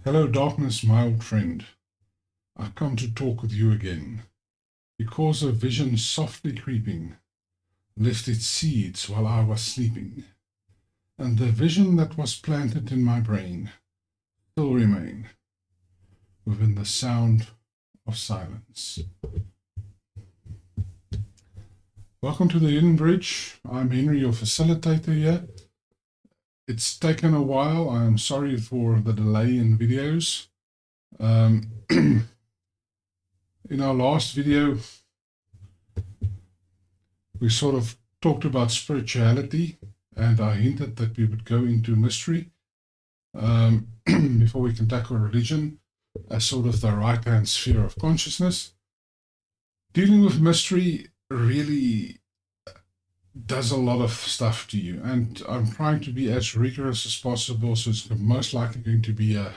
Hello, darkness, my old friend. I come to talk with you again, because a vision softly creeping left its seeds while I was sleeping, and the vision that was planted in my brain still remain within the sound of silence. Welcome to the Hidden Bridge. I'm Henry, your facilitator here. It's taken a while. I am sorry for the delay in videos. In our last video, we sort of talked about spirituality, and I hinted that we would go into mystery before we can tackle religion as sort of the right-hand sphere of consciousness. Dealing with mystery really does a lot of stuff to you, and I'm trying to be as rigorous as possible, so it's most likely going to be a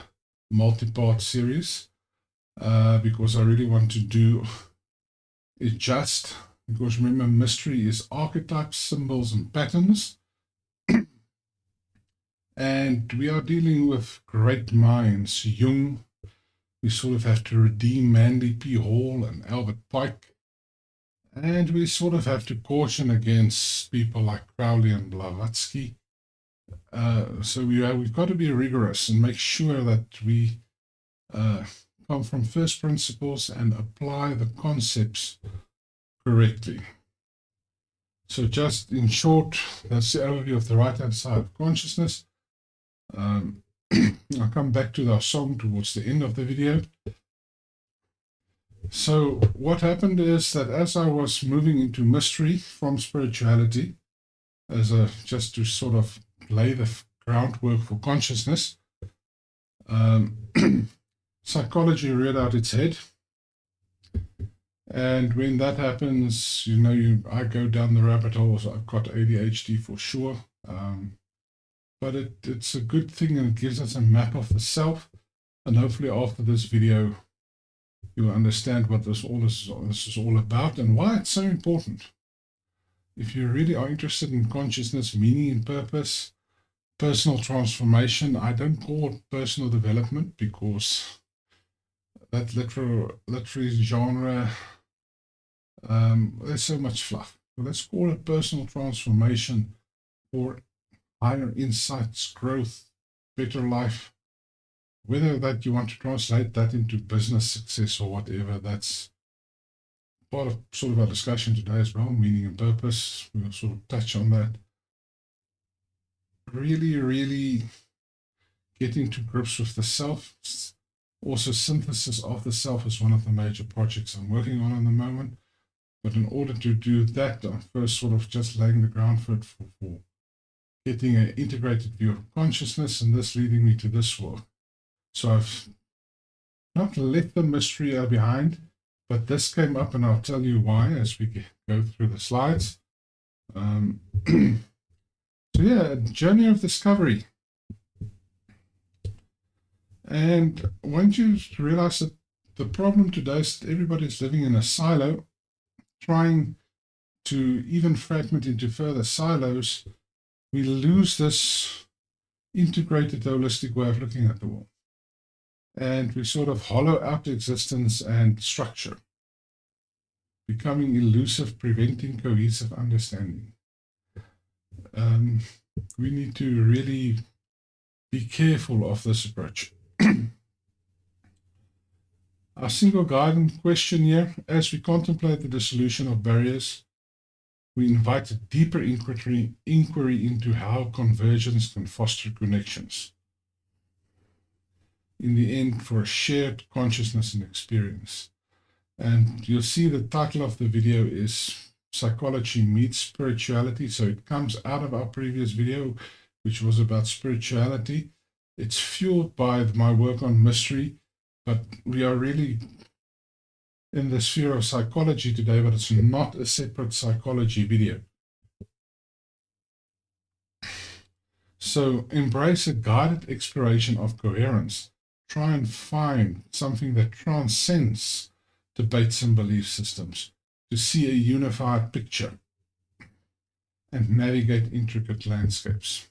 multi-part series because I really want to do it just, because remember, mystery is archetypes, symbols, and patterns, and we are dealing with great minds. Jung, we sort of have to redeem Manly P. Hall and Albert Pike, and we sort of have to caution against people like Crowley and Blavatsky. So we've got to be rigorous and make sure that we come from first principles and apply the concepts correctly. So just in short, that's the overview of the right-hand side of consciousness. I'll come back to our song towards the end of the video. So what happened is that as I was moving into mystery from spirituality, just to sort of lay the groundwork for consciousness, psychology reared out its head. And when that happens, I go down the rabbit hole. So I've got ADHD for sure. But it's a good thing, and it gives us a map of the self. And hopefully after this video, you will understand what this is all about and why it's so important. If you really are interested in consciousness, meaning and purpose, personal transformation, I don't call it personal development because that literary genre, there's so much fluff. But let's call it personal transformation or higher insights, growth, better life. Whether that you want to translate that into business success or whatever, that's part of sort of our discussion today as well, meaning and purpose. We'll sort of touch on that. Really getting to grips with the self. Also, synthesis of the self is one of the major projects I'm working on at the moment. But in order to do that, I'm first sort of just laying the groundwork for getting an integrated view of consciousness, and this leading me to this work. So I've not left the mystery behind, but this came up, and I'll tell you why as we go through the slides. So yeah, journey of discovery. And once you realize that the problem today is that everybody's living in a silo, trying to even fragment into further silos, we lose this integrated, holistic way of looking at the world. And we sort of hollow out existence and structure, becoming elusive, preventing cohesive understanding. We need to really be careful of this approach. Our single guiding question here, as we contemplate the dissolution of barriers, we invite a deeper inquiry into how convergence can foster connections. In the end, for a shared consciousness and experience. And you'll see the title of the video is Psychology Meets Spirituality. So it comes out of our previous video, which was about spirituality. It's fueled by my work on mystery, but we are really in the sphere of psychology today, but it's not a separate psychology video. So embrace a guided exploration of coherence. Try and find something that transcends debates and belief systems to see a unified picture and navigate intricate landscapes.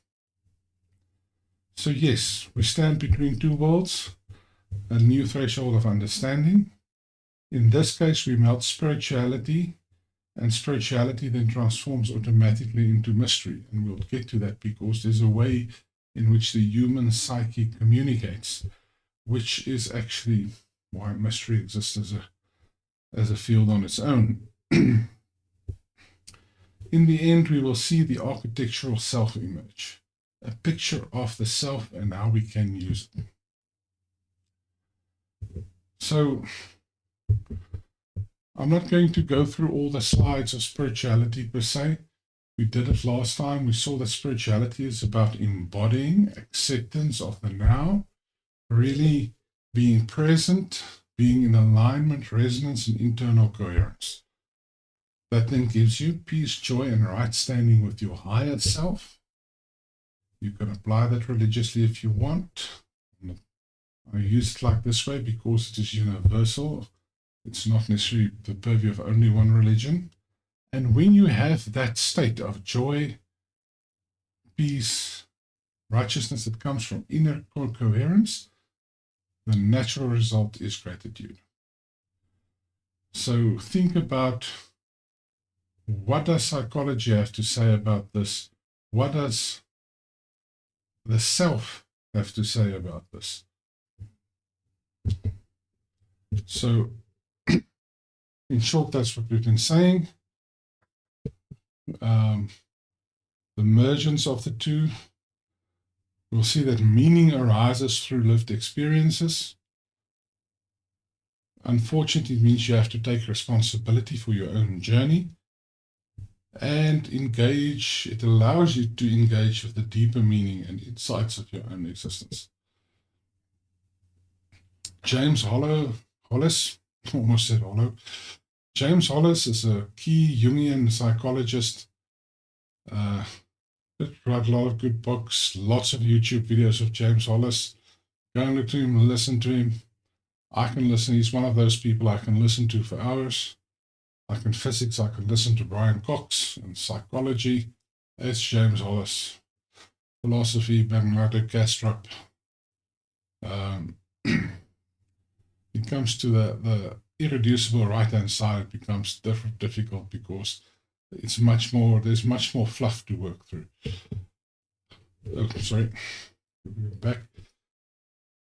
So yes, we stand between two worlds. a new threshold of understanding. In this case, we melt spirituality, and spirituality then transforms automatically into mystery. And we'll get to that because there's a way in which the human psyche communicates, which is actually why mystery exists as a field on its own. In the end, we will see the architectural self emerge, a picture of the self and how we can use it. So, I'm not going to go through all the slides of spirituality per se. We did it last time. We saw that spirituality is about embodying acceptance of the now, really being present, being in alignment, resonance, and internal coherence. That then gives you peace, joy, and right standing with your higher self. You can apply that religiously if you want. I use it like this way because it is universal. It's not necessarily the purview of only one religion. And when you have that state of joy, peace, righteousness that comes from inner coherence, the natural result is gratitude. So think about, what does psychology have to say about this? What does the self have to say about this? So, in short, that's what we've been saying. The emergence of the two. We'll see that meaning arises through lived experiences. Unfortunately, it means you have to take responsibility for your own journey and engage. It allows you to engage with the deeper meaning and insights of your own existence. James Hollis, almost said Hollow. James Hollis is a key Jungian psychologist. Wrote a lot of good books, lots of YouTube videos of James Hollis. Go and look to him, listen to him. I can listen. He's one of those people I can listen to for hours. Like in physics, I can listen to Brian Cox. In psychology, it's James Hollis. Philosophy, Bernardo Kastrup. It comes to the irreducible right-hand side, it becomes difficult because there's much more fluff to work through. Oh, sorry. Back.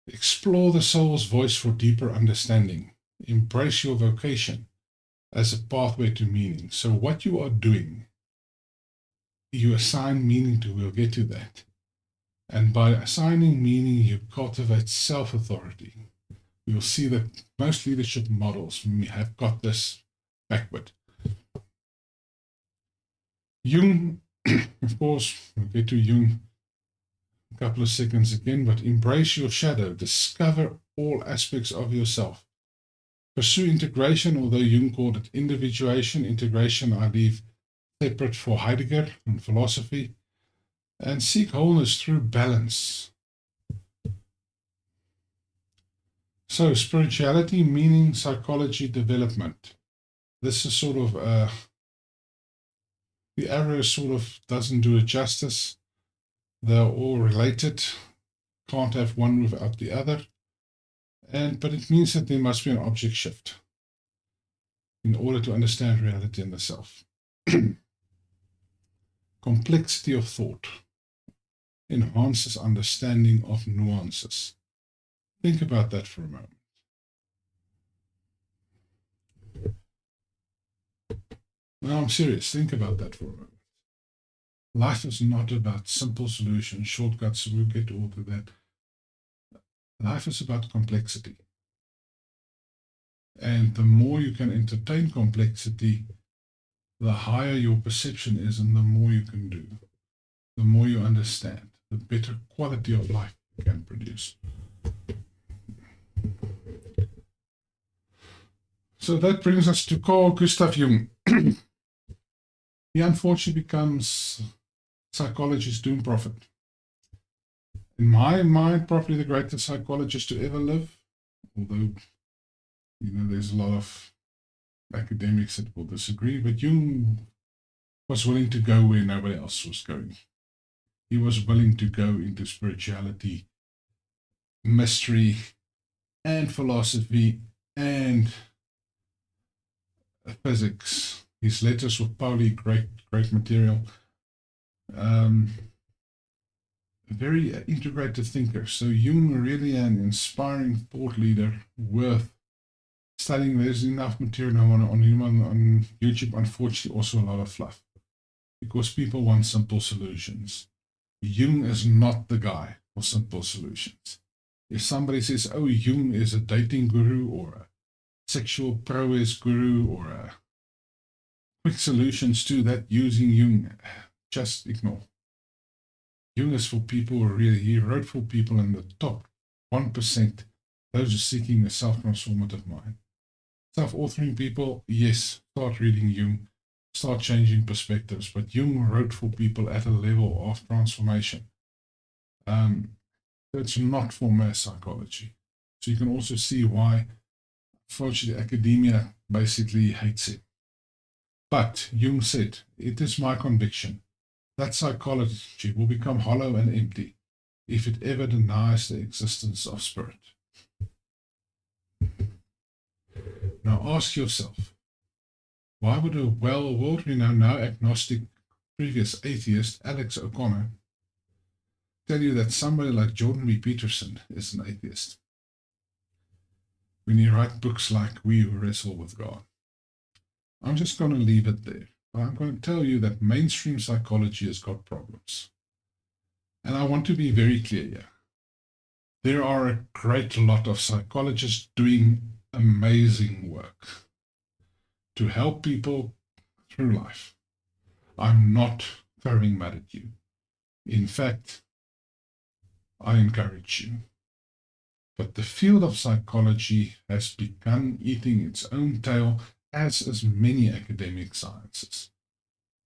Explore the soul's voice for deeper understanding. Embrace your vocation as a pathway to meaning. So what you are doing, you assign meaning to. We'll get to that. And by assigning meaning, you cultivate self-authority. You'll see that most leadership models have got this backward. Jung, of course, we'll get to Jung in a couple of seconds again, but embrace your shadow. Discover all aspects of yourself. Pursue integration, although Jung called it individuation. Integration, I leave separate for Heidegger and philosophy. And seek wholeness through balance. So, spirituality, meaning, psychology, development. This is sort of, the arrow sort of doesn't do it justice. They're all related. Can't have one without the other. But it means that there must be an object shift in order to understand reality and the self. Complexity of thought enhances understanding of nuances. Think about that for a moment. No, I'm serious. Think about that for a moment. Life is not about simple solutions, shortcuts. We'll get all to that. Life is about complexity. And the more you can entertain complexity, the higher your perception is and the more you can do. The more you understand, the better quality of life you can produce. So that brings us to Carl Gustav Jung. He unfortunately becomes psychologist's doom prophet. In my mind, probably the greatest psychologist to ever live, although, there's a lot of academics that will disagree, but Jung was willing to go where nobody else was going. He was willing to go into spirituality, mystery, and philosophy and physics. His letters were probably great material. Very integrated thinker. So Jung really an inspiring thought leader worth studying. There's enough material on him on YouTube. Unfortunately, also a lot of fluff because people want simple solutions. Jung is not the guy for simple solutions. If somebody says, oh, Jung is a dating guru or a sexual prowess guru or a quick solutions to that using Jung, just ignore. Jung is for people who really, he wrote for people in the top 1%, those who are seeking a self-transformative mind. Self-authoring people, yes, start reading Jung, start changing perspectives, but Jung wrote for people at a level of transformation. It's not for mass psychology. So you can also see why, unfortunately, academia basically hates it. But Jung said, it is my conviction that psychology will become hollow and empty if it ever denies the existence of spirit. Now ask yourself, why would a world-renowned now agnostic, previous atheist, Alex O'Connor, tell you that somebody like Jordan B. Peterson is an atheist when you write books like We Who Wrestle with God? I'm just going to leave it there. I'm going to tell you that mainstream psychology has got problems. And I want to be very clear here. There are a great lot of psychologists doing amazing work to help people through life. I'm not throwing mud at you. In fact, I encourage you. But the field of psychology has begun eating its own tail, as is many academic sciences.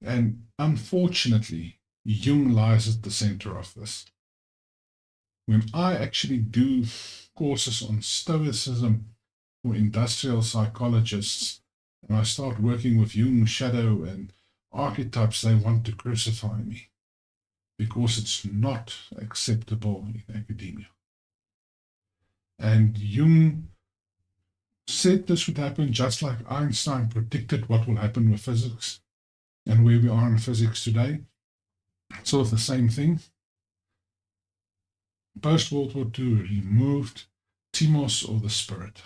And unfortunately, Jung lies at the center of this. When I actually do courses on Stoicism for industrial psychologists, and I start working with Jung, shadow, and archetypes, they want to crucify me because it's not acceptable in academia. And Jung said this would happen just like Einstein predicted what will happen with physics and where we are in physics today. It's sort of the same thing. Post-World War II removed Timos, or the spirit.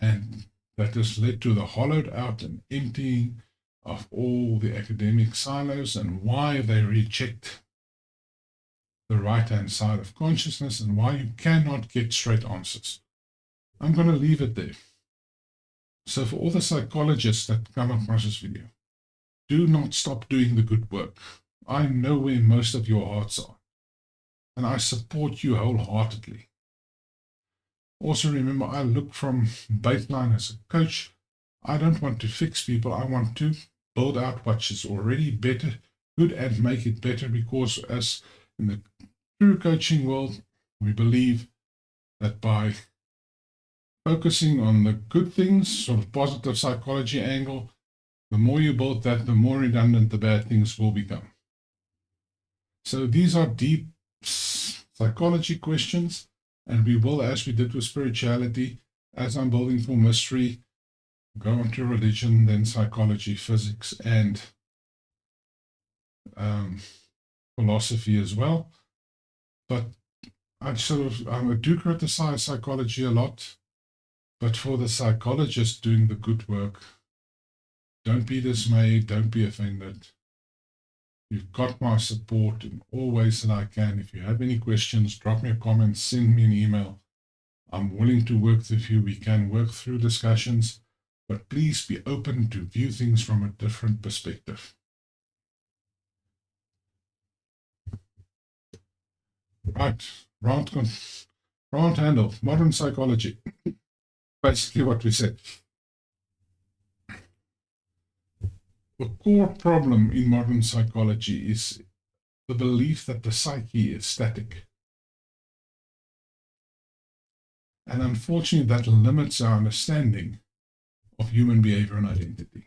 And that has led to the hollowed out and emptying of all the academic silos and why they reject the right-hand side of consciousness and why you cannot get straight answers. I'm going to leave it there. So for all the psychologists that come across this video, do not stop doing the good work. I know where most of your hearts are, and I support you wholeheartedly. Also remember, I look from baseline as a coach. I don't want to fix people. I want to build out what is already better, good, and make it better, because as in the true coaching world, we believe that by focusing on the good things, sort of positive psychology angle, the more you build that, the more redundant the bad things will become. So these are deep psychology questions, and we will, as we did with spirituality, as I'm building for mystery, go on to religion, then psychology, physics, and philosophy as well. But I do criticize psychology a lot, but for the psychologist doing the good work, don't be dismayed, don't be offended. You've got my support in all ways that I can. If you have any questions, drop me a comment, send me an email. I'm willing to work with you. We can work through discussions, but please be open to view things from a different perspective. Right, round handle, modern psychology. Basically what we said. The core problem in modern psychology is the belief that the psyche is static. And unfortunately, that limits our understanding of human behavior and identity.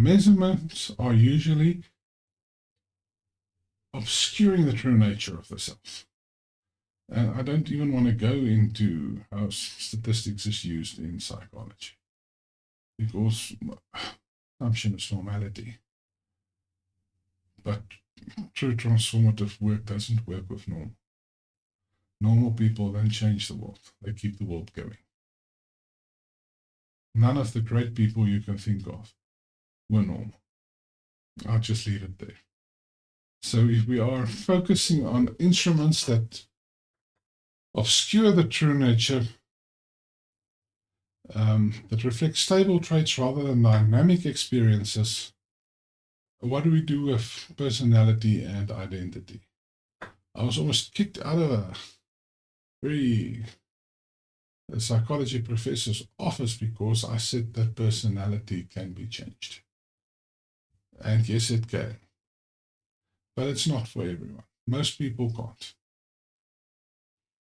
measurements are usually obscuring the true nature of the self. And I don't even want to go into how statistics is used in psychology, because assumption is normality. But true transformative work doesn't work with normal. Normal people don't change the world. They keep the world going. None of the great people you can think of were normal. I'll just leave it there. So if we are focusing on instruments that obscure the true nature, that reflect stable traits rather than dynamic experiences, what do we do with personality and identity? I was almost kicked out of a psychology professor's office because I said that personality can be changed. And yes, it can. But it's not for everyone. Most people can't.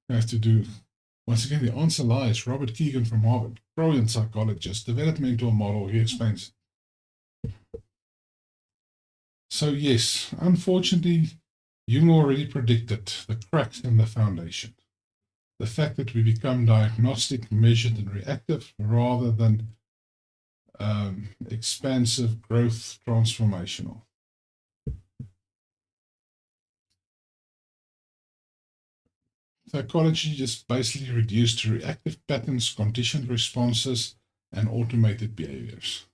You have to do, once again, the answer lies. Robert Kegan from Harvard, brilliant psychologist, developmental model, he explains it. So yes, unfortunately, Jung already predicted the cracks in the foundation. The fact that we become diagnostic, measured, and reactive rather than expansive, growth, transformational. Psychology just basically reduced to reactive patterns, conditioned responses, and automated behaviors.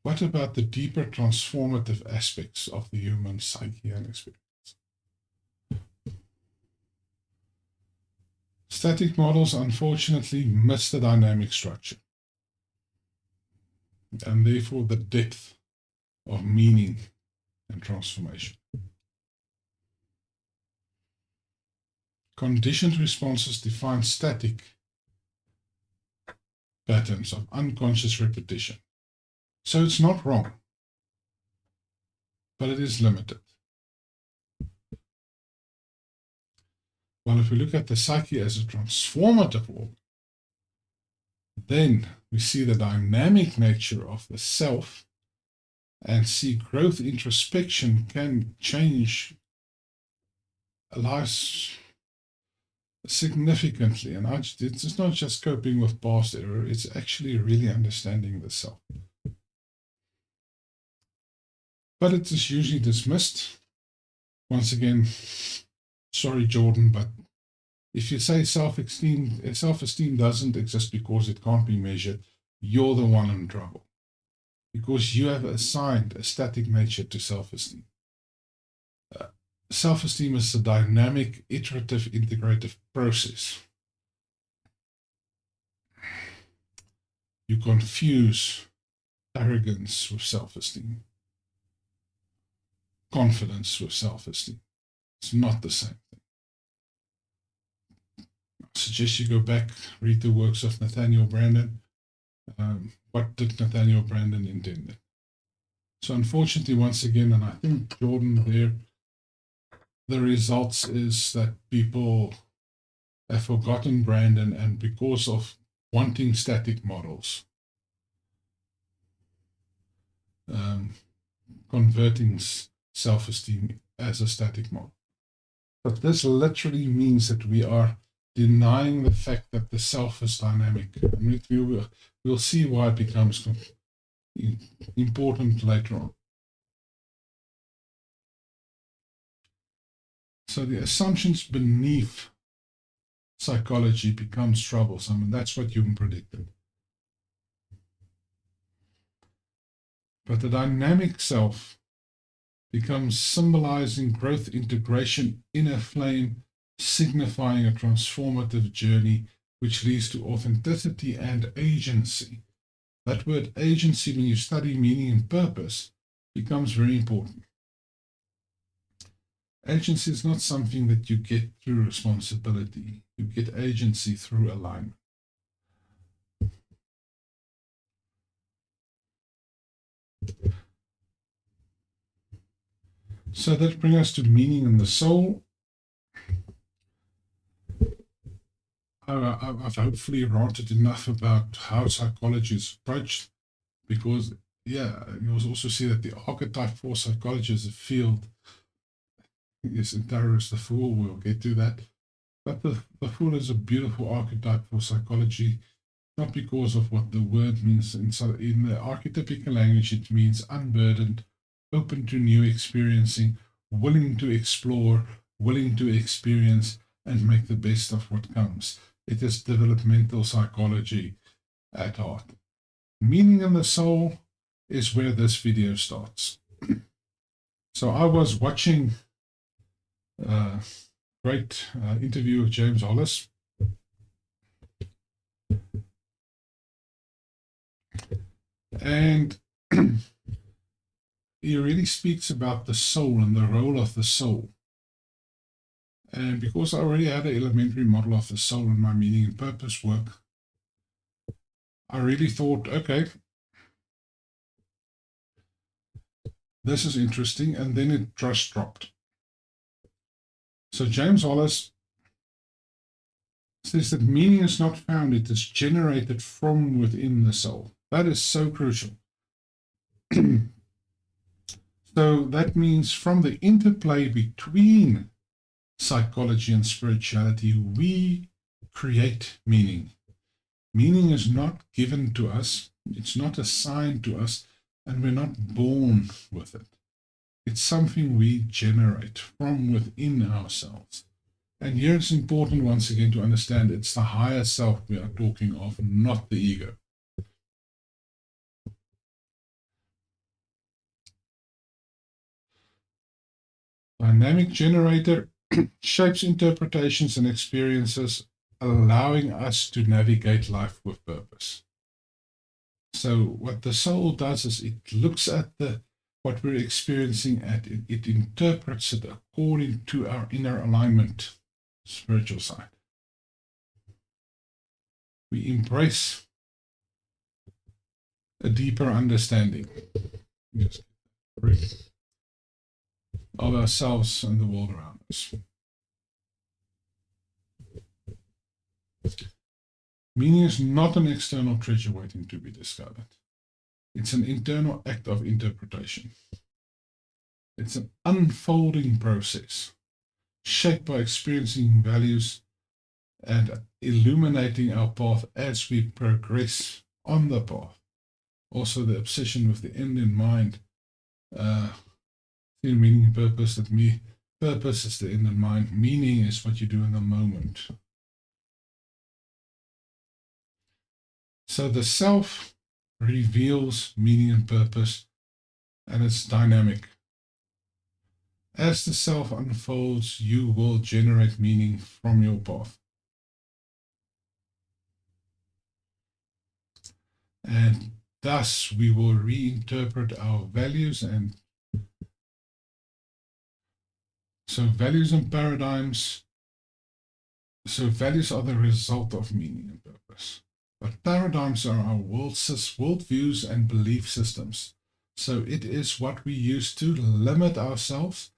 What about the deeper transformative aspects of the human psyche and experience? Static models unfortunately miss the dynamic structure and therefore the depth of meaning and transformation. Conditioned responses define static patterns of unconscious repetition. So it's not wrong, but it is limited. While if we look at the psyche as a transformative organ, then we see the dynamic nature of the self and see growth introspection can change lives significantly. And it's not just coping with past error, it's actually really understanding the self. But it is usually dismissed. Once again, sorry, Jordan, but if you say self-esteem doesn't exist because it can't be measured, you're the one in trouble. Because you have assigned a static nature to self-esteem. Self-esteem is a dynamic, iterative, integrative process. You confuse arrogance with self-esteem, confidence with self-esteem. It's not the same thing. I suggest you go back, read the works of Nathaniel Branden. What did Nathaniel Branden intend? So unfortunately, once again, and I think Jordan there, the results is that people have forgotten Branden, and because of wanting static models, converting self-esteem as a static model. But this literally means that we are denying the fact that the self is dynamic. I mean, we'll see why it becomes important later on. So the assumptions beneath psychology becomes troublesome, and that's what Jung predicted. But the dynamic self becomes symbolizing growth, integration, inner flame, signifying a transformative journey which leads to authenticity and agency. That word agency, when you study meaning and purpose, becomes very important. Agency is not something that you get through responsibility. You get agency through alignment. So that brings us to meaning in the soul. I've hopefully ranted enough about how psychology is approached. because, yeah, you also see that the archetype for psychology as a field is Interior's the Fool. We'll get to that. But the Fool is a beautiful archetype for psychology, not because of what the word means. In the archetypical language, it means unburdened, open to new experiencing, willing to explore, willing to experience, and make the best of what comes. It is developmental psychology at heart. Meaning in the soul is where this video starts. So I was watching a great interview with James Hollis, and he really speaks about the soul and the role of the soul. And because I already had an elementary model of the soul in my meaning and purpose work, I really thought, okay, this is interesting. And then it just dropped. So James Hollis says that meaning is not found, it is generated from within the soul. That is so crucial. So that means from the interplay between psychology and spirituality, we create meaning. Meaning is not given to us, it's not assigned to us, and we're not born with it. It's something we generate from within ourselves. And here it's important once again to understand it's the higher self we are talking of, not the ego. Dynamic generator shapes interpretations and experiences, allowing us to navigate life with purpose. So what the soul does is it looks at what we're experiencing it interprets it according to our inner alignment, spiritual side. We embrace a deeper understanding of ourselves and the world around us. Meaning is not an external treasure waiting to be discovered. It's an internal act of interpretation. It's an unfolding process shaped by experiencing values and illuminating our path as we progress on the path. Also, the obsession with the end in mind, meaning and purpose, purpose is the end in mind, meaning is what you do in the moment. So the self reveals meaning and purpose, and it's dynamic. As the self unfolds, you will generate meaning from your path. And thus we will reinterpret our values, and so values and paradigms. So values are the result of meaning and purpose. But paradigms are our worldviews and belief systems. So it is what we use to limit ourselves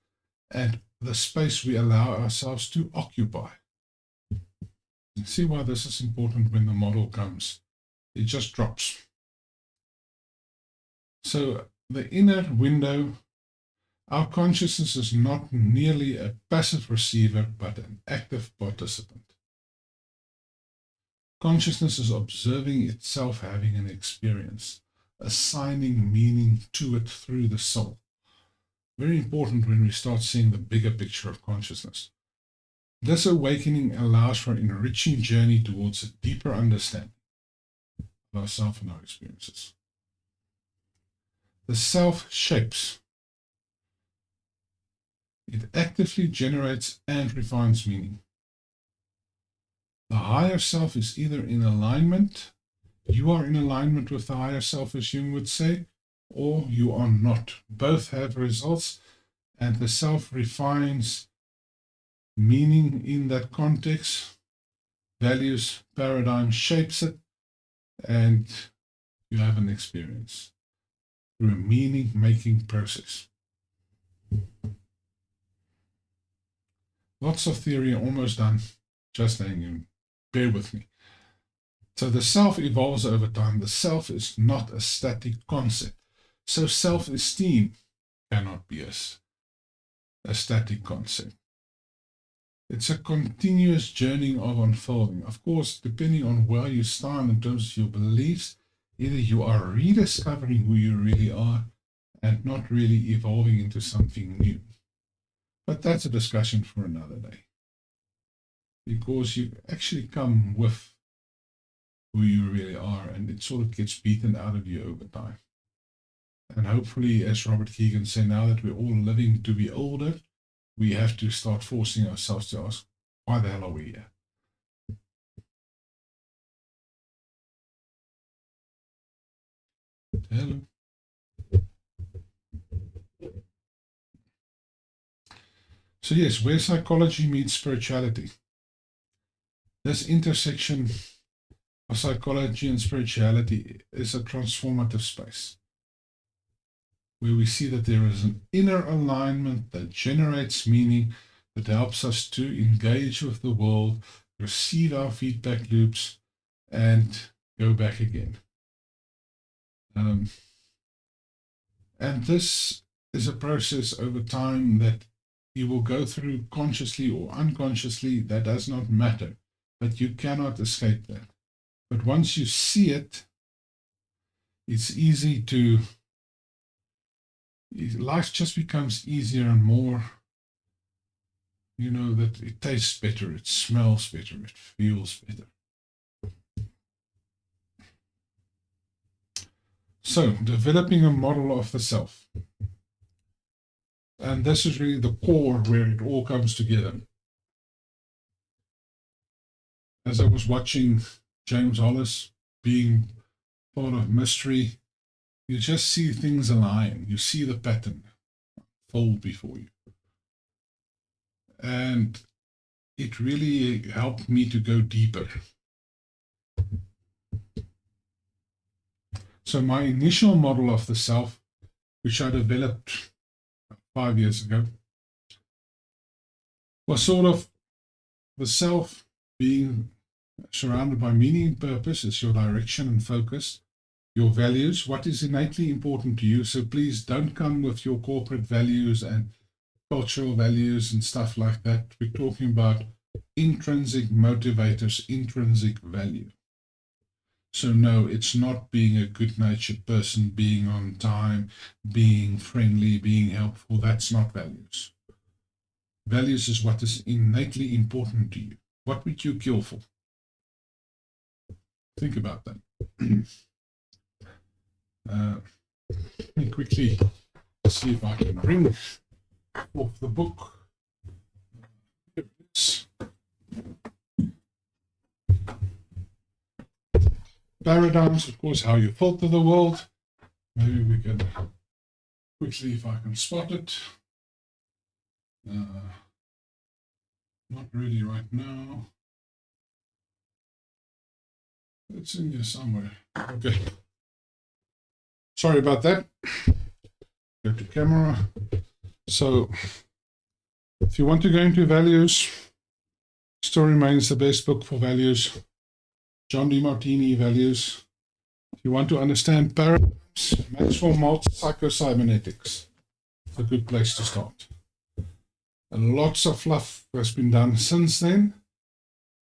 and the space we allow ourselves to occupy. You see why this is important when the model comes. It just drops. So the inner window, our consciousness is not merely a passive receiver, but an active participant. Consciousness is observing itself having an experience, assigning meaning to it through the soul. Very important when we start seeing the bigger picture of consciousness. This awakening allows for an enriching journey towards a deeper understanding of ourselves and our experiences. The self shapes. It actively generates and refines meaning. The higher self is either in alignment, you are in alignment with the higher self, as Jung would say, or you are not. Both have results, and the self refines meaning in that context, values, paradigm shapes it, and you have an experience through a meaning-making process. Lots of theory, almost done. Just hang in. Bear with me. So the self evolves over time. The self is not a static concept. So self-esteem cannot be a static concept. It's a continuous journey of unfolding. Of course, depending on where you stand in terms of your beliefs, either you are rediscovering who you really are and not really evolving into something new. But that's a discussion for another day. Because you actually come with who you really are, and it sort of gets beaten out of you over time. And hopefully, as Robert Kegan said, now that we're all living to be older, we have to start forcing ourselves to ask, why the hell are we here? Hello. So yes, where psychology meets spirituality. This intersection of psychology and spirituality is a transformative space where we see that there is an inner alignment that generates meaning, that helps us to engage with the world, receive our feedback loops, and go back again. And this is a process over time that you will go through consciously or unconsciously. That does not matter, but you cannot escape that. But once you see it, it's easy to, life just becomes easier and more, that it tastes better, it smells better, it feels better. So, developing a model of the self. And this is really the core where it all comes together. As I was watching James Hollis being part of mystery, you just see things align. You see the pattern fold before you. And it really helped me to go deeper. So my initial model of the self, which I developed 5 years ago, was sort of the self being surrounded by meaning and purpose is your direction and focus, your values, what is innately important to you. So please don't come with your corporate values and cultural values and stuff like that. We're talking about intrinsic motivators, intrinsic value. So no, it's not being a good-natured person, being on time, being friendly, being helpful. That's not values. Values is what is innately important to you. What would you kill for? Think about that. Let me quickly see if I can bring off the book. Here it is. Paradigms, of course, how you filter the world. Maybe we can quickly, if I can spot it. Not really right now. It's in here somewhere. Okay. Sorry about that. Go to camera. So, if you want to go into values, still remains the best book for values. John DeMartini, Values. If you want to understand paradigms, Maxwell Maltz, Psycho-Cybernetics. It's a good place to start. And lots of fluff has been done since then,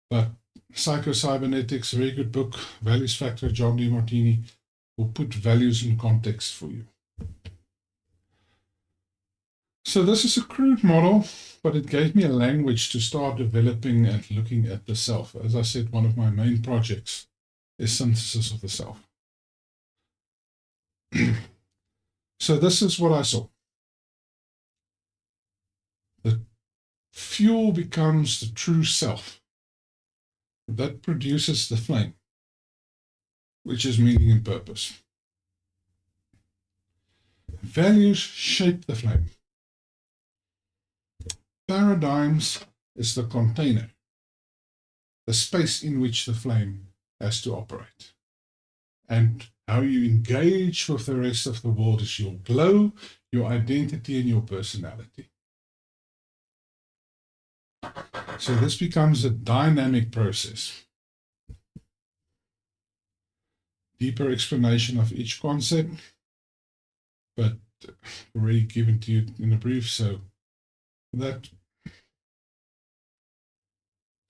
but Psycho-Cybernetics, very good book. Values Factor, John DeMartini, will put values in context for you. So this is a crude model, but it gave me a language to start developing and looking at the self. As I said, one of my main projects is synthesis of the self. So this is what I saw. The fuel becomes the true self. That produces the flame, which is meaning and purpose. Values shape the flame. Paradigms is the container, the space in which the flame has to operate. And how you engage with the rest of the world is your glow, your identity, and your personality. So this becomes a dynamic process. deeper explanation of each concept, but already given to you in a brief. So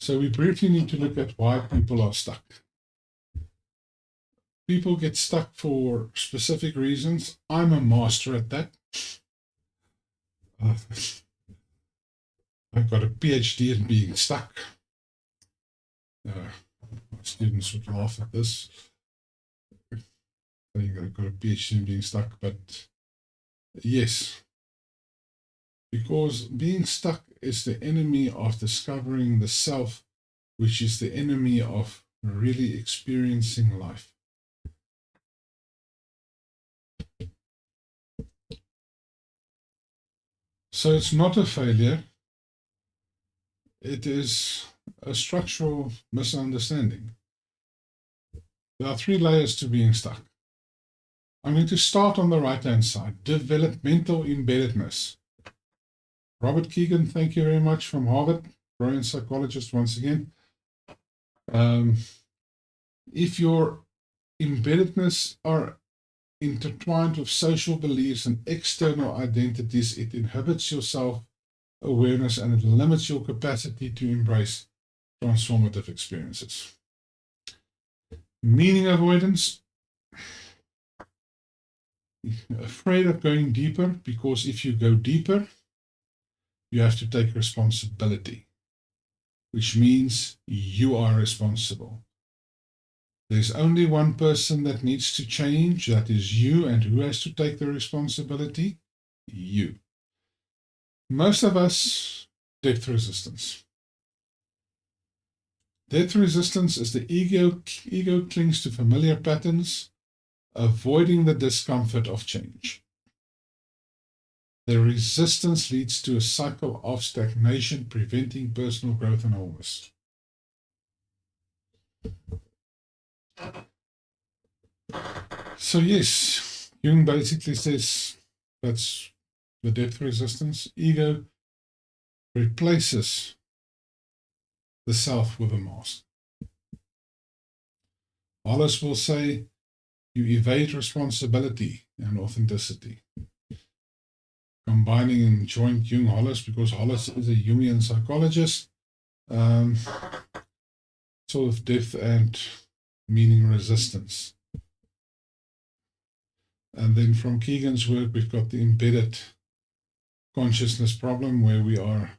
we briefly need to look at why people are stuck. People get stuck for specific reasons. I'm a master at that. I've got a PhD in being stuck. My students would laugh at this. I think I've got a PhD in being stuck, but yes, because being stuck is the enemy of discovering the self, which is the enemy of really experiencing life. So it's not a failure. It is a structural misunderstanding. There are 3 layers to being stuck. I'm going to start on the right-hand side, developmental embeddedness. Robert Kegan, thank you very much, from Harvard, brilliant psychologist once again. If your embeddedness are intertwined with social beliefs and external identities, it inhibits your self-awareness and it limits your capacity to embrace transformative experiences. Meaning avoidance. Afraid of going deeper, because if you go deeper, you have to take responsibility, which means you are responsible. There's only one person that needs to change, that is you, and who has to take the responsibility? You. Most of us, depth resistance. Depth resistance is the ego clings to familiar patterns, avoiding the discomfort of change. The resistance leads to a cycle of stagnation, preventing personal growth and wholeness. So yes, Jung basically says that's the depth resistance. Ego replaces the self with a mask. Hollis will say you evade responsibility and authenticity. Combining in joint Jung Hollis, because Hollis is a Jungian psychologist, sort of depth and meaning resistance. And then from Kegan's work, we've got the embedded consciousness problem, where we are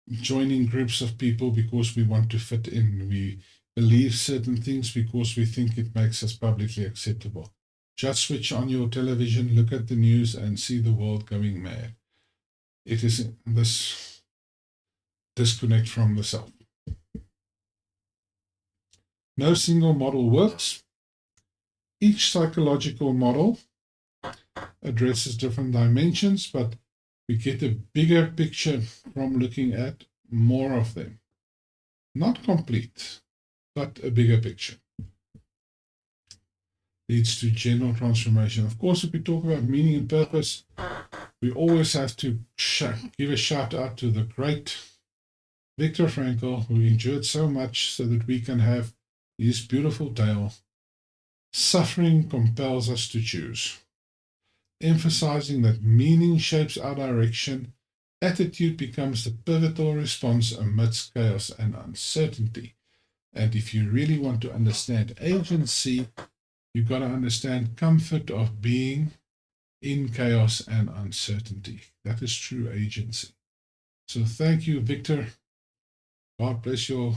joining groups of people because we want to fit in. We believe certain things because we think it makes us publicly acceptable. Just switch on your television, look at the news, and see the world going mad. It is this disconnect from the self. No single model works. Each psychological model addresses different dimensions, but we get a bigger picture from looking at more of them. Not complete, but a bigger picture. Leads to general transformation. Of course, if we talk about meaning and purpose, we always have to give a shout out to the great Viktor Frankl, who endured so much so that we can have his beautiful tale, Suffering Compels Us to Choose, emphasizing that meaning shapes our direction. Attitude becomes the pivotal response amidst chaos and uncertainty. And if you really want to understand agency, you've got to understand comfort of being in chaos and uncertainty. That is true agency. So thank you, Victor. God bless your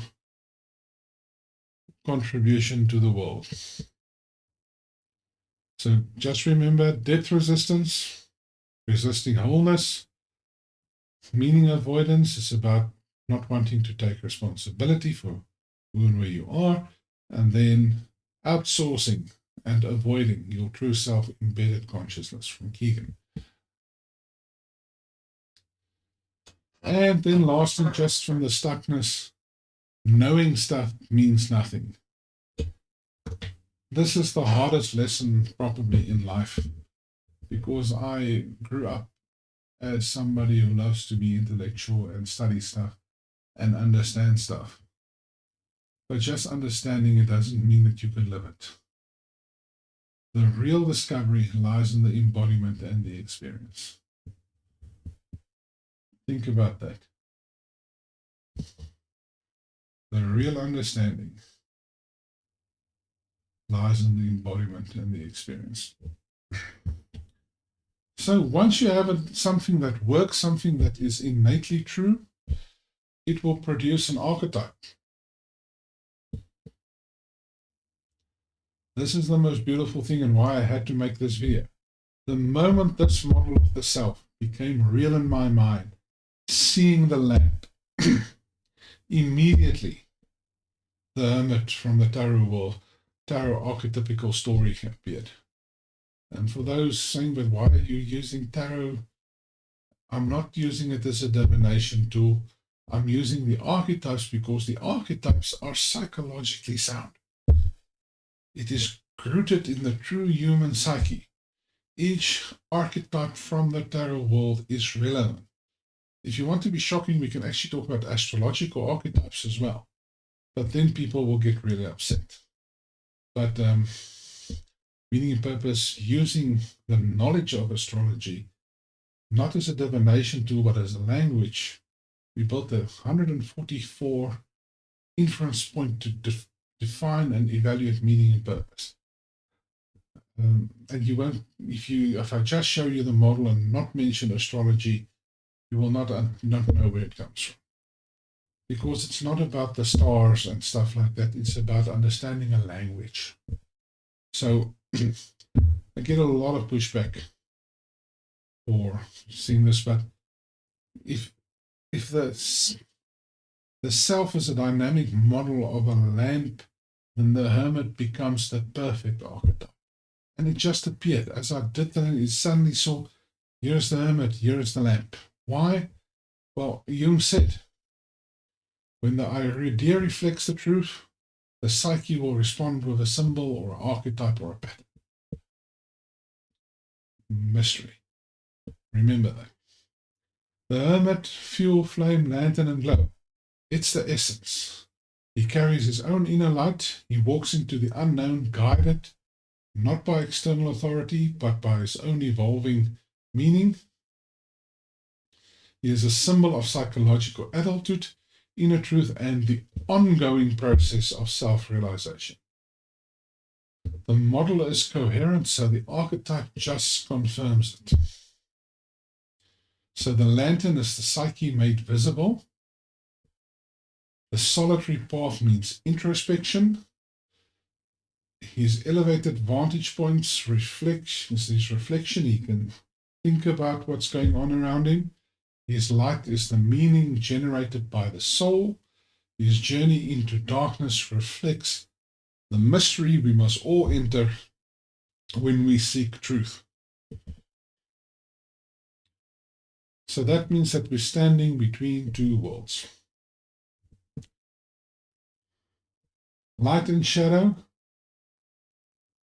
contribution to the world. So just remember, depth resistance, resisting wholeness. Meaning avoidance is about not wanting to take responsibility for who and where you are. And then outsourcing and avoiding your true self, embedded consciousness, from Kegan. And then lastly, just from the stuckness, knowing stuff means nothing. This is the hardest lesson probably in life, because I grew up as somebody who loves to be intellectual and study stuff and understand stuff. But just understanding it doesn't mean that you can live it. The real discovery lies in the embodiment and the experience. Think about that. The real understanding lies in the embodiment and the experience. So once you have something that works, something that is innately true, it will produce an archetype. This is the most beautiful thing and why I had to make this video. The moment this model of the self became real in my mind, seeing the lamp, immediately the hermit from the tarot archetypical story appeared. And for those saying, but why are you using tarot? I'm not using it as a divination tool. I'm using the archetypes because the archetypes are psychologically sound. It is rooted in the true human psyche. Each archetype from the tarot world is relevant. If you want to be shocking, we can actually talk about astrological archetypes as well. But then people will get really upset. But meaning and purpose, using the knowledge of astrology, not as a divination tool, but as a language. We built 144 inference point to define and evaluate meaning and purpose. And you won't, if I just show you the model and not mention astrology, you will not know where it comes from. Because it's not about the stars and stuff like that. It's about understanding a language. So I get a lot of pushback for seeing this, but if the self is a dynamic model of a lamp, then the hermit becomes the perfect archetype. And it just appeared. As I did that, it suddenly saw, here's the hermit, here's the lamp. Why? Well, Jung said, when the idea reflects the truth, the psyche will respond with a symbol or an archetype or a pattern. Mystery. Remember that. The hermit, fuel, flame, lantern, and glow. It's the essence. He carries his own inner light. He walks into the unknown, guided, not by external authority, but by his own evolving meaning. He is a symbol of psychological adulthood, inner truth, and the ongoing process of self-realization. The model is coherent, so the archetype just confirms it. So the lantern is the psyche made visible. The solitary path means introspection. His elevated vantage points his reflection. He can think about what's going on around him. His light is the meaning generated by the soul. His journey into darkness reflects the mystery we must all enter when we seek truth. So that means that we're standing between two worlds. Light and shadow,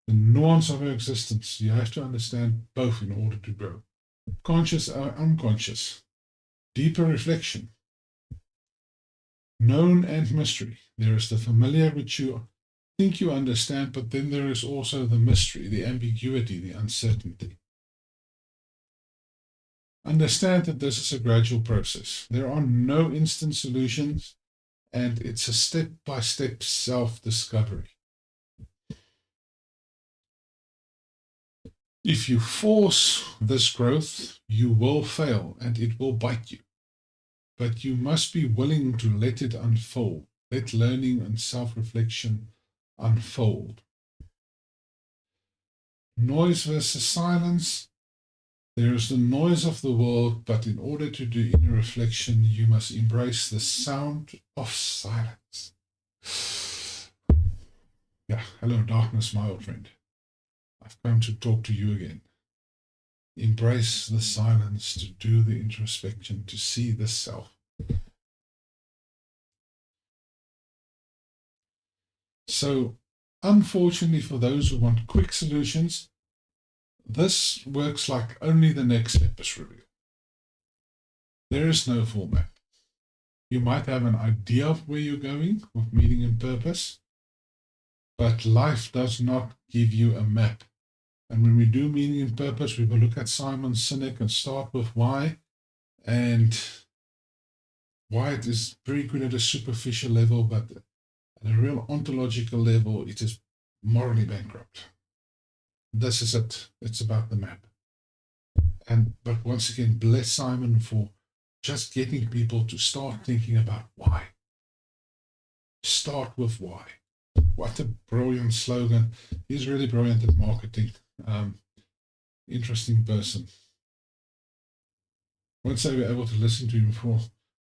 the nuance of our existence. You have to understand both in order to grow. Conscious or unconscious. Deeper reflection. Known and mystery. There is the familiar which you think you understand, but then there is also the mystery, the ambiguity, the uncertainty. Understand that this is a gradual process. There are no instant solutions, and it's a step-by-step self-discovery. If you force this growth, you will fail, and it will bite you. But you must be willing to let it unfold. Let learning and self-reflection unfold. Noise versus silence. There is the noise of the world, but in order to do inner reflection, you must embrace the sound of silence. Yeah, hello darkness, my old friend. I've come to talk to you again. Embrace the silence to do the introspection, to see the self. So, unfortunately for those who want quick solutions, this works like only the next step is revealed. There is no full map. You might have an idea of where you're going with meaning and purpose, but life does not give you a map. And when we do meaning and purpose, we will look at Simon Sinek and start with why. And why it is very good at a superficial level, but at a real ontological level, it is morally bankrupt. This is it. It's about the map. But once again, bless Simon for just getting people to start thinking about why. Start with why. What a brilliant slogan. He's really brilliant at marketing. Interesting person. Won't say we're able to listen to him for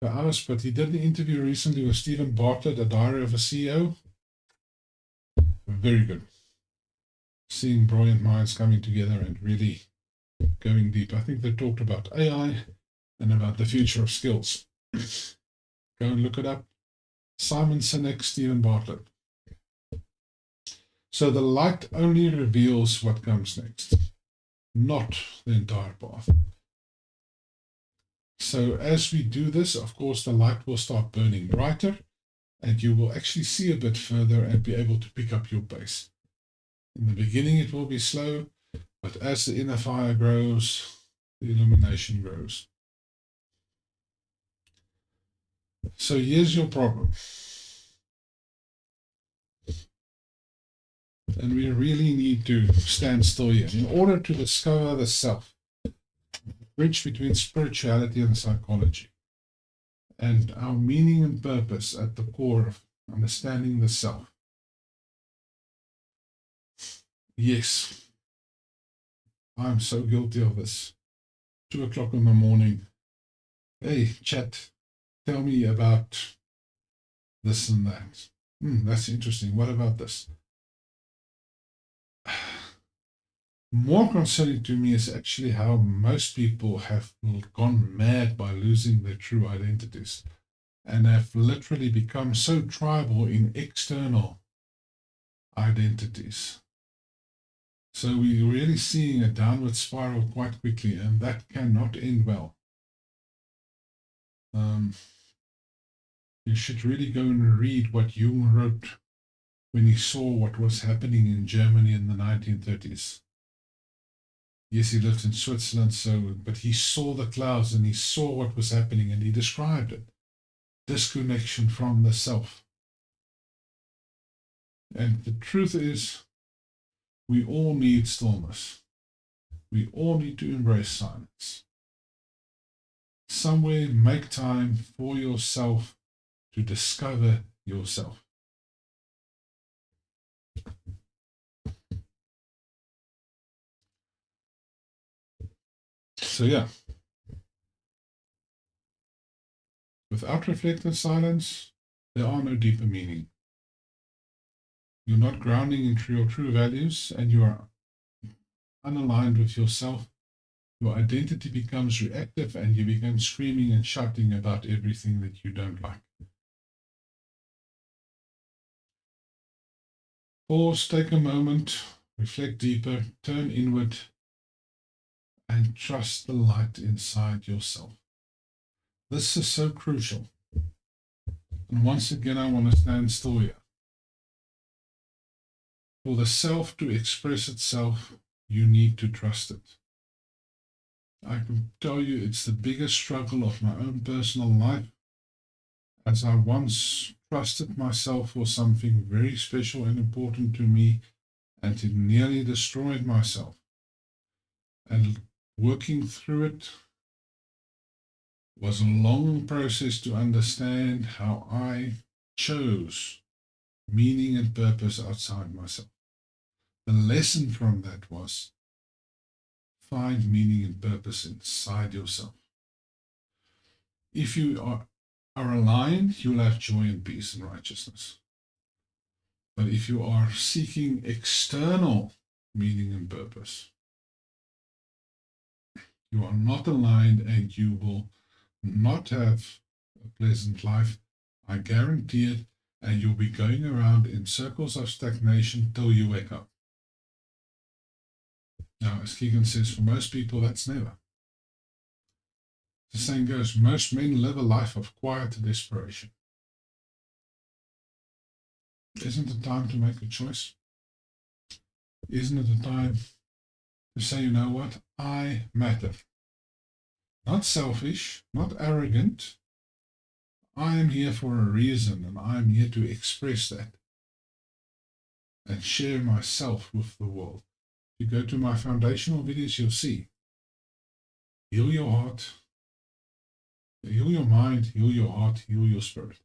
hours, but he did an interview recently with Stephen Bartlett, A Diary of a CEO. Very good. Seeing brilliant minds coming together and really going deep. I think they talked about AI and about the future of skills. Go and look it up. Simon Sinek, Stephen Bartlett. So the light only reveals what comes next, not the entire path. So as we do this, of course, the light will start burning brighter, and you will actually see a bit further and be able to pick up your pace. In the beginning, it will be slow, but as the inner fire grows, the illumination grows. So here's your problem. And we really need to stand still here in order to discover the self, bridge between spirituality and psychology, and our meaning and purpose at the core of understanding the self. Yes, I'm so guilty of this. 2 o'clock in the morning. Hey, chat, tell me about this and that. That's interesting. What about this? More concerning to me is actually how most people have gone mad by losing their true identities and have literally become so tribal in external identities. So we're really seeing a downward spiral quite quickly, and that cannot end well. You should really go and read what Jung wrote when he saw what was happening in Germany in the 1930s. Yes, he lived in Switzerland, but he saw the clouds and he saw what was happening, and he described it. Disconnection from the self. And the truth is, we all need stillness. We all need to embrace silence. Somewhere make time for yourself to discover yourself. So yeah, without reflective silence, there are no deeper meaning. You're not grounding into your true values, and you are unaligned with yourself. Your identity becomes reactive, and you begin screaming and shouting about everything that you don't like. Pause, take a moment, reflect deeper, turn inward, and trust the light inside yourself. This is so crucial. And once again, I want to stand still here. For the self to express itself, you need to trust it. I can tell you it's the biggest struggle of my own personal life, as I once trusted myself for something very special and important to me, and it nearly destroyed myself. And working through it was a long process to understand how I chose meaning and purpose outside myself. The lesson from that was find meaning and purpose inside yourself. If you are aligned, you'll have joy and peace and righteousness. But if you are seeking external meaning and purpose, you are not aligned and you will not have a pleasant life. I guarantee it. And you'll be going around in circles of stagnation till you wake up. Now, as Kegan says, for most people, that's never. The saying goes, most men live a life of quiet desperation. Isn't it time to make a choice? Isn't it a time to say, you know what, I matter? Not selfish, not arrogant. I am here for a reason, and I am here to express that and share myself with the world. If you go to my foundational videos, you'll see heal your heart, heal your mind, heal your heart, heal your spirit.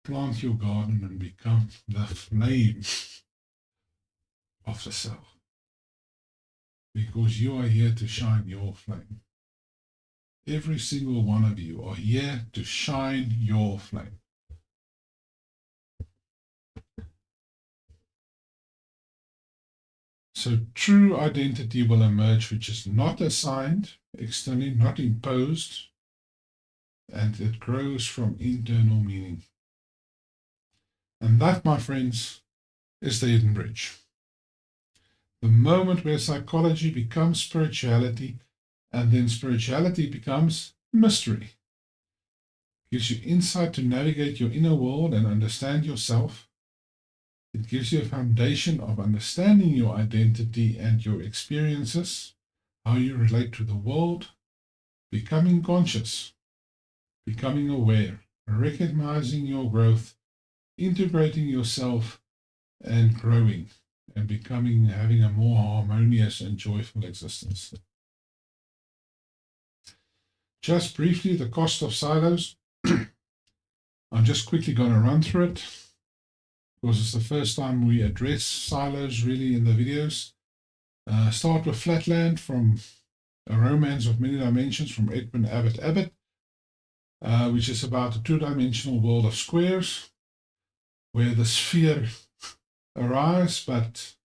Plant your garden and become the flame of the self. Because you are here to shine your flame. Every single one of you are here to shine your flame. So true identity will emerge, which is not assigned externally, not imposed, and it grows from internal meaning. And that, my friends, is the hidden bridge. The moment where psychology becomes spirituality, and then spirituality becomes mystery. Gives you insight to navigate your inner world and understand yourself. It gives you a foundation of understanding your identity and your experiences, how you relate to the world, becoming conscious, becoming aware, recognizing your growth, integrating yourself, and growing, and having a more harmonious and joyful existence. Just briefly, the cost of silos. I'm just quickly going to run through it because it's the first time we address silos really in the videos. Start with Flatland from A Romance of Many Dimensions from Edmund Abbott, which is about a two-dimensional world of squares where the sphere arises, but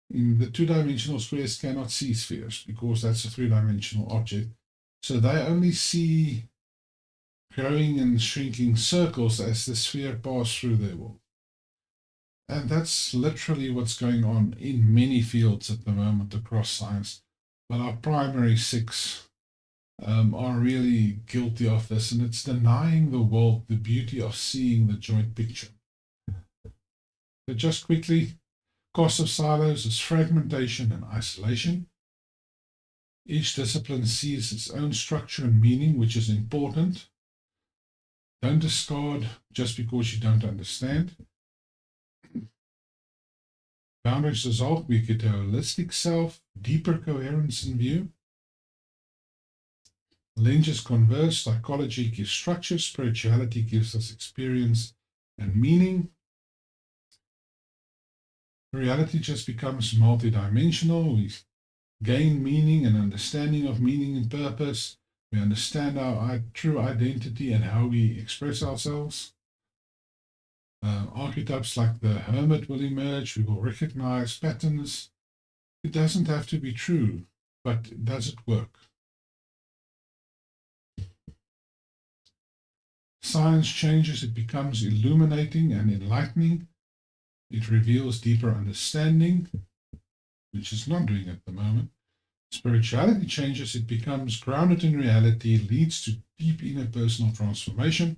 in the two-dimensional squares cannot see spheres because that's a three-dimensional object. So they only see growing and shrinking circles as the sphere passes through their world. And that's literally what's going on in many fields at the moment across science. But our primary six are really guilty of this, and it's denying the world the beauty of seeing the joint picture. So just quickly, cost of silos is fragmentation and isolation. Each discipline sees its own structure and meaning, which is important. Don't discard just because you don't understand. Boundaries dissolve, we get a holistic self, deeper coherence in view. Lenses converge, psychology gives structure, spirituality gives us experience and meaning. Reality just becomes multidimensional. We gain meaning and understanding of meaning and purpose. We understand our true identity and how we express ourselves. Archetypes like the hermit will emerge. We will recognize patterns. It doesn't have to be true, but does it work? Science changes, it becomes illuminating and enlightening. It reveals deeper understanding, which it's not doing at the moment. Spirituality changes, it becomes grounded in reality, leads to deep inner personal transformation.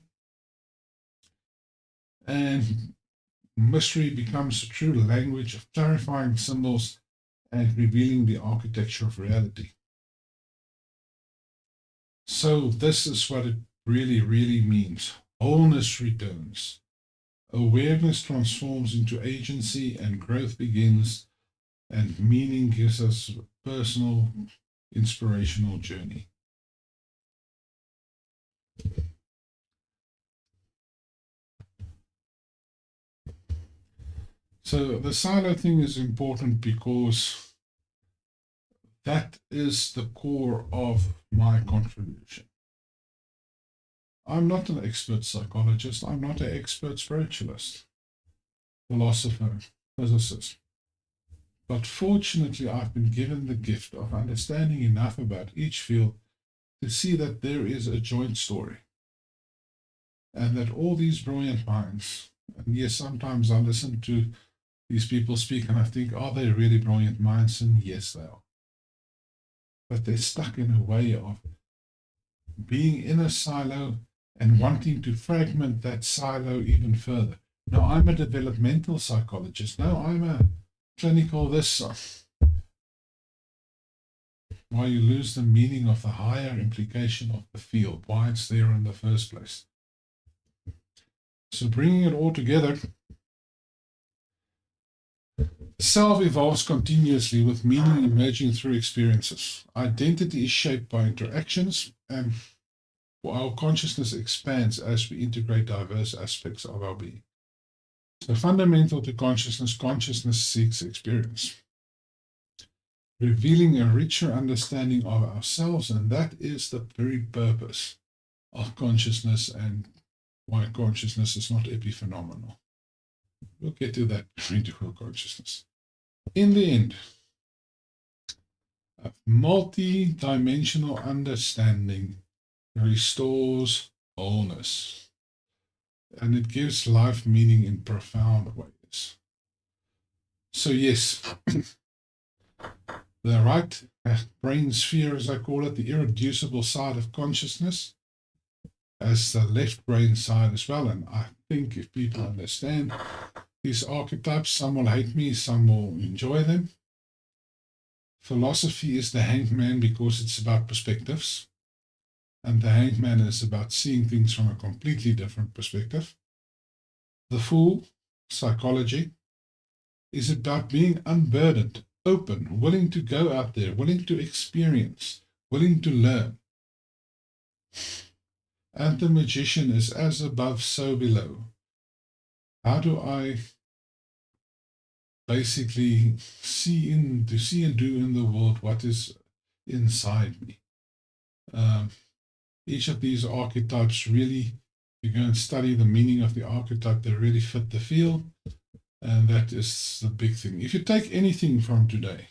And mystery becomes a true language of clarifying symbols and revealing the architecture of reality. So this is what it really, really means. Wholeness returns. Awareness transforms into agency and growth begins, and meaning gives us a personal, inspirational journey. So the silo thing is important because that is the core of my contribution. I'm not an expert psychologist. I'm not an expert spiritualist, philosopher, physicist. But fortunately, I've been given the gift of understanding enough about each field to see that there is a joint story. And that all these brilliant minds, and yes, sometimes I listen to these people speak and I think, are they really brilliant minds? And yes, they are. but they're stuck in a way of being in a silo and wanting to fragment that silo even further. No, I'm a developmental psychologist. No, I'm a clinical this. Why you lose the meaning of the higher implication of the field, why it's there in the first place. So bringing it all together, self evolves continuously with meaning emerging through experiences. Identity is shaped by interactions, and our consciousness expands as we integrate diverse aspects of our being. So fundamental to consciousness, consciousness seeks experience, revealing a richer understanding of ourselves, and that is the very purpose of consciousness and why consciousness is not epiphenomenal. We'll get to that individual consciousness. In the end, a multi-dimensional understanding restores wholeness, and it gives life meaning in profound ways. So yes, the right brain sphere, as I call it, the irreducible side of consciousness, as the left brain side as well. And I think if people understand these archetypes, some will hate me, some will enjoy them. Philosophy is the hangman because it's about perspectives. And the hangman is about seeing things from a completely different perspective. The fool, psychology, is about being unburdened, open, willing to go out there, willing to experience, willing to learn. And the magician is as above, so below. How do I basically see and do in the world what is inside me? Each of these archetypes really, you go and study the meaning of the archetype, they really fit the field. And that is the big thing. If you take anything from today,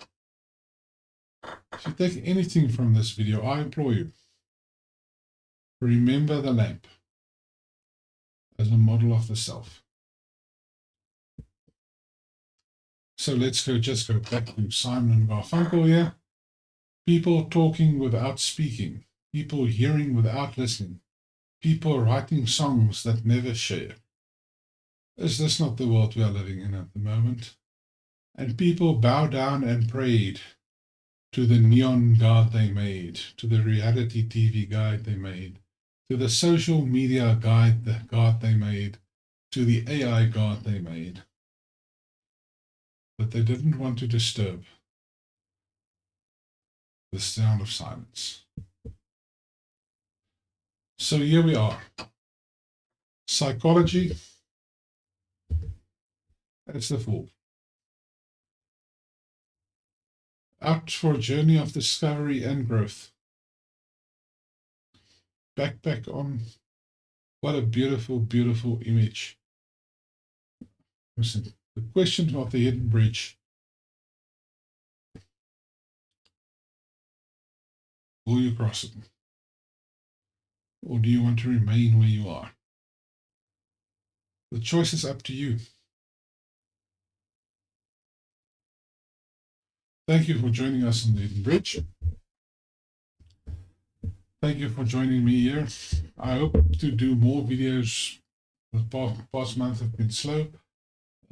if you take anything from this video, I implore you, remember the lamp as a model of the self. So let's just go back to Simon and Garfunkel here. People talking without speaking, people hearing without listening, people writing songs that never share. Is this not the world we are living in at the moment? And people bow down and prayed to the neon god they made, to the reality TV guide they made, to the social media guide, the god they made, to the AI god they made. But they didn't want to disturb the sound of silence. So here we are. Psychology as the fool. Out for a journey of discovery and growth. Backpack on. What a beautiful, beautiful image. Listen, the question of the hidden bridge. Will you cross it? Or do you want to remain where you are? The choice is up to you. Thank you for joining us on the Hidden Bridge. Thank you for joining me here. I hope to do more videos. The past month have been slow.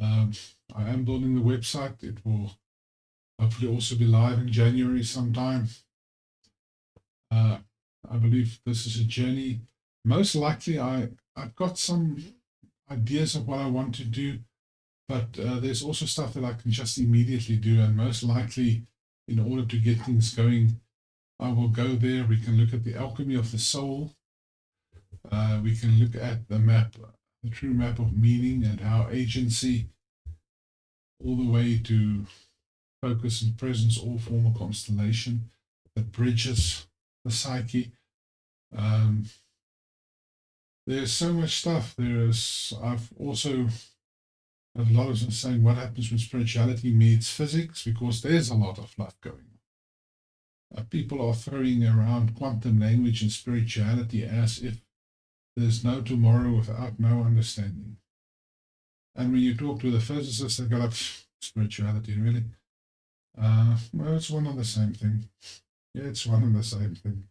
I am building the website. It will hopefully also be live in January sometime. I believe this is a journey. Most likely I've got some ideas of what I want to do, but there's also stuff that I can just immediately do, and most likely in order to get things going, I will go there. We can look at the alchemy of the soul. We can look at the map, the true map of meaning, and how agency, all the way to focus and presence, all form a constellation that bridges the psyche. There's so much stuff. I've also a lot of them saying what happens when spirituality meets physics, because there's a lot of fluff going on. People are throwing around quantum language and spirituality as if there's no tomorrow without no understanding. And when you talk to the physicists, they go like, spirituality, really? Well, it's one and the same thing. Yeah, it's one and the same thing.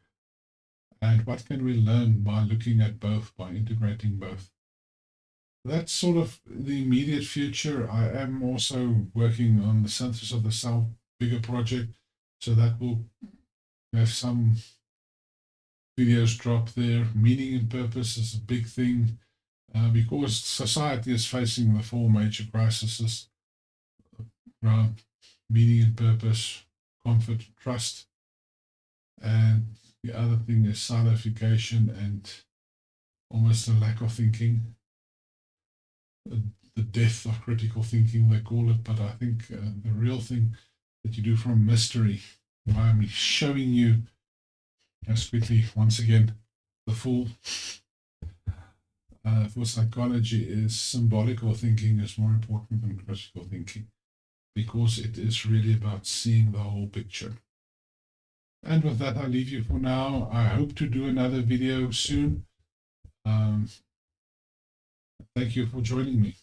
And what can we learn by looking at both, by integrating both? That's sort of the immediate future. I am also working on the synthesis of the self, bigger project, so that will have some videos drop there. Meaning and purpose is a big thing because society is facing the four major crises around meaning and purpose, comfort, trust, and the other thing is silification and almost a lack of thinking, the death of critical thinking, they call it. But I think the real thing that you do from mystery, by me showing you as quickly, once again, the full for psychology is symbolical thinking is more important than critical thinking because it is really about seeing the whole picture. And with that, I leave you for now. I hope to do another video soon. Thank you for joining me.